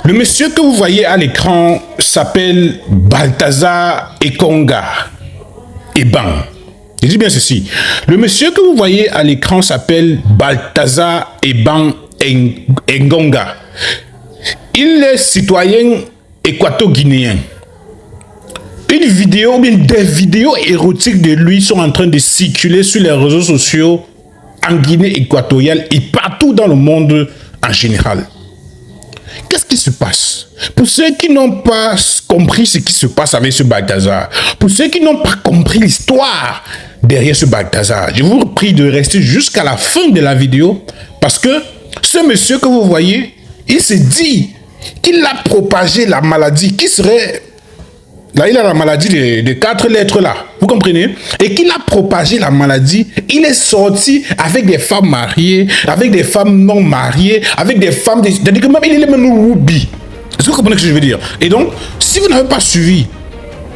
Le monsieur que vous voyez à l'écran s'appelle Balthazar Engonga. Je dis bien ceci. Le monsieur que vous voyez à l'écran s'appelle Balthazar Engonga. Il est citoyen équato-guinéen. Une vidéo, ou bien des vidéos érotiques de lui sont en train de circuler sur les réseaux sociaux en Guinée équatoriale et partout dans le monde en général. Qu'est-ce qui se passe? Pour ceux qui n'ont pas compris ce qui se passe avec ce Balthazar, pour ceux qui n'ont pas compris l'histoire derrière ce Balthazar, je vous prie de rester jusqu'à la fin de la vidéo parce que ce monsieur que vous voyez, il se dit qu'il a propagé la maladie qui serait... Là, il a la maladie de 4 lettres là, vous comprenez? Et qu'il a propagé la maladie, il est sorti avec des femmes mariées, avec des femmes non mariées, avec des femmes... C'est-à-dire que même il est même Ruby. Est-ce que vous comprenez ce que je veux dire? Et donc, si vous n'avez pas suivi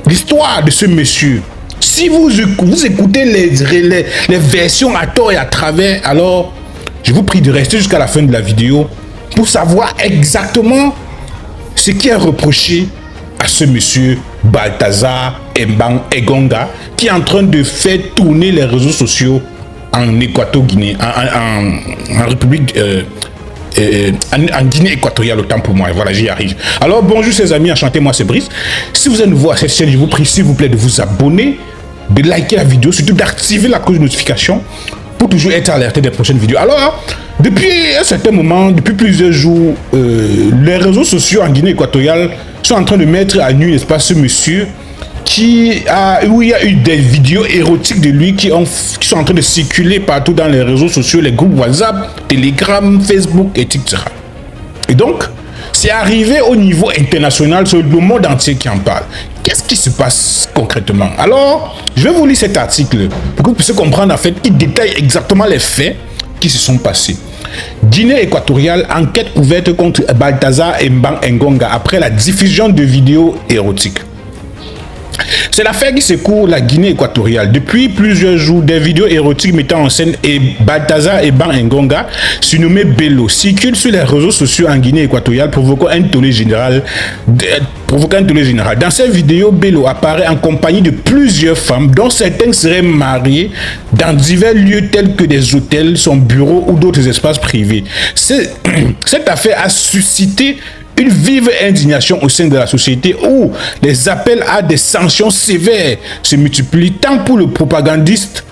l'histoire de ce monsieur, si vous écoutez les versions à tort et à travers, alors je vous prie de rester jusqu'à la fin de la vidéo pour savoir exactement ce qui est reproché à ce monsieur Balthazar Engonga qui est en train de faire tourner les réseaux sociaux en Équato-Guinée, en République, en Guinée équatoriale, autant pour moi. Voilà, j'y arrive. Alors, bonjour, ses amis, enchanté, moi c'est Brice. Si vous êtes nouveau à cette chaîne, je vous prie, s'il vous plaît, de vous abonner, de liker la vidéo, surtout d'activer la cloche de notification pour toujours être alerté des prochaines vidéos. Alors, depuis un certain moment, depuis plusieurs jours, les réseaux sociaux en Guinée équatoriale sont en train de mettre à nu, n'est-ce pas, ce monsieur où il y a eu des vidéos érotiques de lui qui sont en train de circuler partout dans les réseaux sociaux, les groupes WhatsApp, Telegram, Facebook, etc. Et donc, c'est arrivé au niveau international, c'est le monde entier qui en parle. Qu'est-ce qui se passe concrètement? Alors, je vais vous lire cet article pour que vous puissiez comprendre en fait, il détaille exactement les faits qui se sont passés. Guinée équatoriale, enquête ouverte contre Balthazar Engonga après la diffusion de vidéos érotiques. C'est l'affaire qui secoue la Guinée équatoriale. Depuis plusieurs jours, des vidéos érotiques mettant en scène Balthazar Engonga, surnommé Bello, circulent sur les réseaux sociaux en Guinée équatoriale, provoquant un tollé général. Dans ces vidéos, Bello apparaît en compagnie de plusieurs femmes, dont certaines seraient mariées dans divers lieux tels que des hôtels, son bureau ou d'autres espaces privés. Cette affaire a suscité une vive indignation au sein de la société où les appels à des sanctions sévères se multiplient tant pour le propagandiste,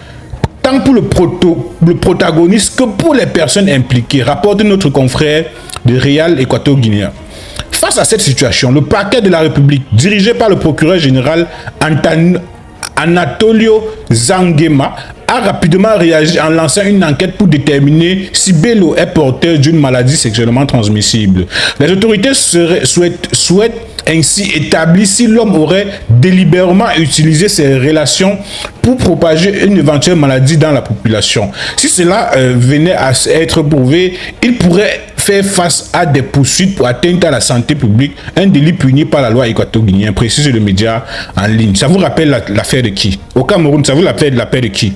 tant pour le protagoniste que pour les personnes impliquées, rapporte notre confrère de Real équato-guinéen. Face à cette situation, le parquet de la République, dirigé par le procureur général Anatolio Zangema, a rapidement réagi en lançant une enquête pour déterminer si Bello est porteur d'une maladie sexuellement transmissible. Les autorités souhaitent ainsi établir si l'homme aurait délibérément utilisé ses relations pour propager une éventuelle maladie dans la population. Si cela venait à être prouvé, il pourrait faire face à des poursuites pour atteinte à la santé publique, un délit puni par la loi équato-guinéenne, précise le média en ligne. Ça vous rappelle l'affaire de qui? Au Cameroun, ça vous rappelle l'affaire de qui?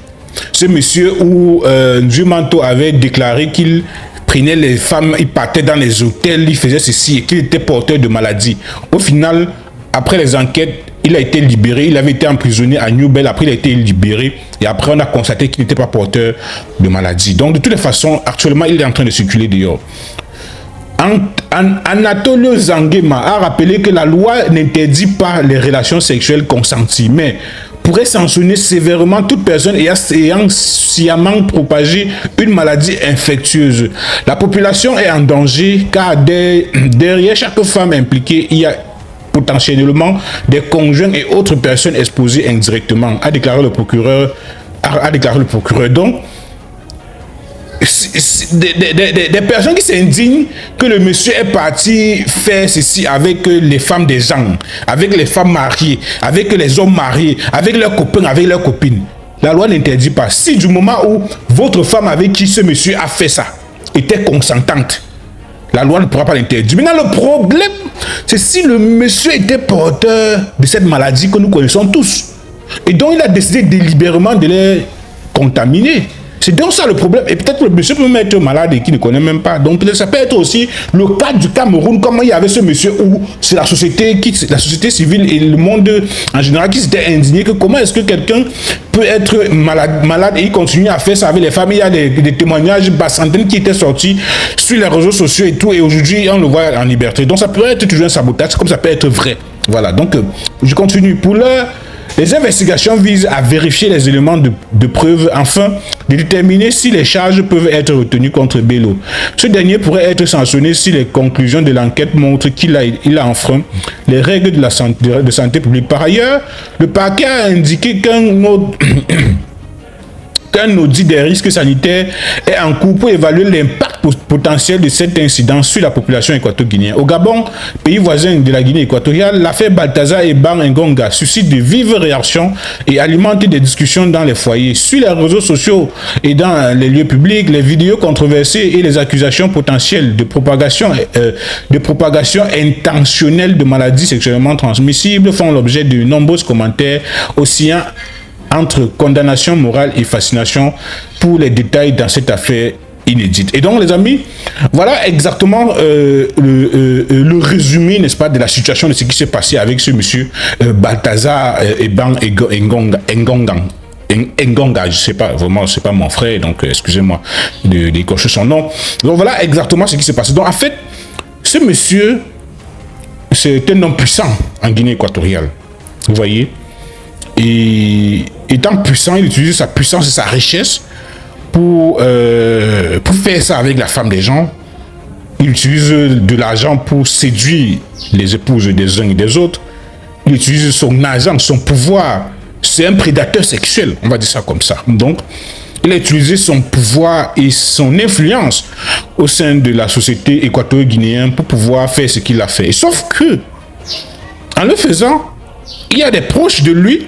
Ce monsieur où Nzumanto avait déclaré qu'il prenait les femmes, il partait dans les hôtels, il faisait ceci et qu'il était porteur de maladie. Au final, après les enquêtes, il a été libéré, il avait été emprisonné à New Bell, après il a été libéré et après on a constaté qu'il n'était pas porteur de maladie. Donc de toutes les façons, actuellement il est en train de circuler dehors. Anatolio Zangema a rappelé que la loi n'interdit pas les relations sexuelles consenties, mais pourrait sanctionner sévèrement toute personne ayant sciemment propagé une maladie infectieuse. La population est en danger car derrière chaque femme impliquée, il y a potentiellement des conjoints et autres personnes exposées indirectement, a déclaré le procureur. Donc, des personnes qui s'indignent que le monsieur est parti faire ceci avec les femmes des gens, avec les femmes mariées, avec les hommes mariés, avec leurs copains, avec leurs copines. La loi n'interdit pas. Si du moment où votre femme avec qui ce monsieur a fait ça était consentante, la loi ne pourra pas l'interdire. Maintenant, le problème, c'est si le monsieur était porteur de cette maladie que nous connaissons tous. Et donc, il a décidé délibérément de les contaminer. C'est donc ça le problème. Et peut-être que le monsieur peut même être malade et qui ne connaît même pas. Donc peut-être ça peut être aussi le cas du Cameroun, comment il y avait ce monsieur où c'est la société civile et le monde en général qui s'était indigné que comment est-ce que quelqu'un peut être malade et il continue à faire ça avec les femmes. Il y a des témoignages centaines qui étaient sortis sur les réseaux sociaux et tout, et aujourd'hui on le voit en liberté. Donc ça peut être toujours un sabotage comme ça peut être vrai. Voilà, donc je continue. Pour l'heure, les investigations visent à vérifier les éléments de preuve afin de déterminer si les charges peuvent être retenues contre Bello. Ce dernier pourrait être sanctionné si les conclusions de l'enquête montrent qu'il a enfreint les règles de santé publique. Par ailleurs, le parquet a indiqué qu'un audit des risques sanitaires est en cours pour évaluer l'impact potentiel de cet incident sur la population équato-guinéenne. Au Gabon, pays voisin de la Guinée équatoriale, l'affaire Balthazar Ebang Ngonga suscite de vives réactions et alimente des discussions dans les foyers. Sur les réseaux sociaux et dans les lieux publics, les vidéos controversées et les accusations potentielles de propagation intentionnelle de maladies sexuellement transmissibles font l'objet de nombreux commentaires oscillant entre condamnation morale et fascination pour les détails dans cette affaire inédite. Et donc, les amis, voilà exactement le résumé, n'est-ce pas, de la situation de ce qui s'est passé avec ce monsieur Balthazar Ebang Ngonga, je sais pas, vraiment, c'est pas mon frère, donc excusez-moi d'écorcher son nom. Donc, voilà exactement ce qui s'est passé. Donc, en fait, ce monsieur, c'est un homme puissant en Guinée équatoriale. Vous voyez? Et étant puissant, il utilise sa puissance et sa richesse pour faire ça avec la femme des gens. Il utilise de l'argent pour séduire les épouses des uns et des autres. Il utilise son argent, son pouvoir. C'est un prédateur sexuel, on va dire ça comme ça. Donc, il a utilisé son pouvoir et son influence au sein de la société équato-guinéenne pour pouvoir faire ce qu'il a fait. Et sauf que, en le faisant, il y a des proches de lui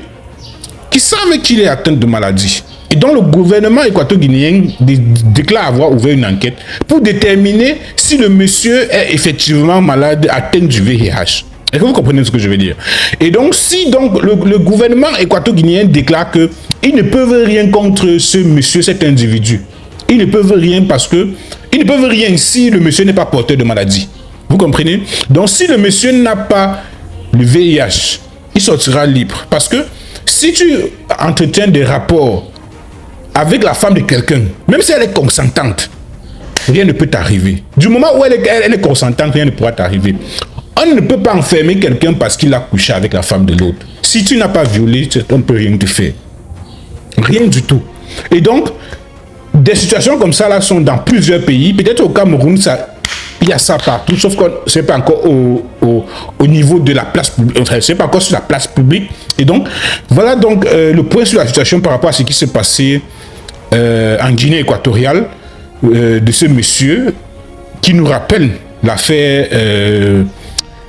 qui savent qu'il est atteint de maladie. Et donc le gouvernement équato-guinéen déclare avoir ouvert une enquête pour déterminer si le monsieur est effectivement malade, atteint du VIH. Est-ce que vous comprenez ce que je veux dire? Et donc si donc le gouvernement équato-guinéen déclare qu'ils ne peuvent rien contre ce monsieur, cet individu, ils ne peuvent rien parce que ils ne peuvent rien si le monsieur n'est pas porteur de maladie. Vous comprenez? Donc si le monsieur n'a pas le VIH, il sortira libre. Parce que si tu entretiens des rapports avec la femme de quelqu'un, même si elle est consentante, rien ne peut t'arriver. Du moment où elle est consentante, rien ne pourra t'arriver. On ne peut pas enfermer quelqu'un parce qu'il a couché avec la femme de l'autre. Si tu n'as pas violé, on ne peut rien te faire. Rien du tout. Et donc, des situations comme ça là sont dans plusieurs pays. Peut-être au Cameroun, il y a ça partout, sauf que ce n'est pas encore au niveau de la place publique, enfin, ce n'est pas encore sur la place publique. Et donc, voilà donc le point sur la situation par rapport à ce qui s'est passé en Guinée équatoriale de ce monsieur qui nous rappelle l'affaire,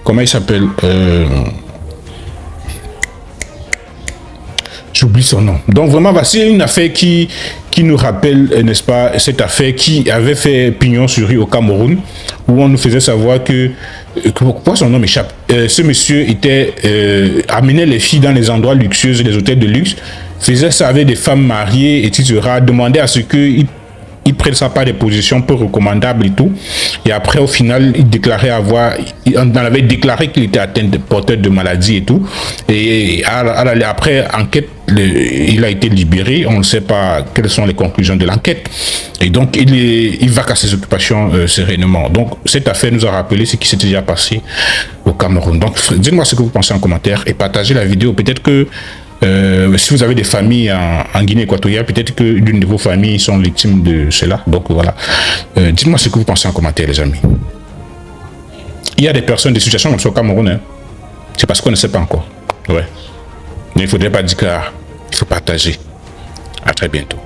comment il s'appelle, j'oublie son nom. Donc vraiment, voici une affaire qui nous rappelle, n'est-ce pas, cette affaire qui avait fait pignon sur rue au Cameroun, où on nous faisait savoir que pourquoi son nom m'échappe. Ce monsieur amenait les filles dans les endroits luxueux, les hôtels de luxe, faisait ça avec des femmes mariées, etc., demandait à ce qu'ils prennent ça par des positions peu recommandables et tout. Et après, au final, on avait déclaré qu'il était atteint de porteur de maladie et tout. Et après enquête, il a été libéré. On ne sait pas quelles sont les conclusions de l'enquête. Et donc, il va qu'à ses occupations sereinement. Donc, cette affaire nous a rappelé ce qui s'était déjà passé au Cameroun. Donc, dites-moi ce que vous pensez en commentaire et partagez la vidéo. Peut-être que si vous avez des familles en Guinée équatoriale, peut-être que l'une de vos familles sont victimes de cela. Donc voilà. Dites-moi ce que vous pensez en commentaire, les amis. Il y a des personnes, des situations comme ça au Cameroun. Hein. C'est parce qu'on ne sait pas encore. Ouais. Mais il ne faudrait pas dire qu'il faut partager. À très bientôt.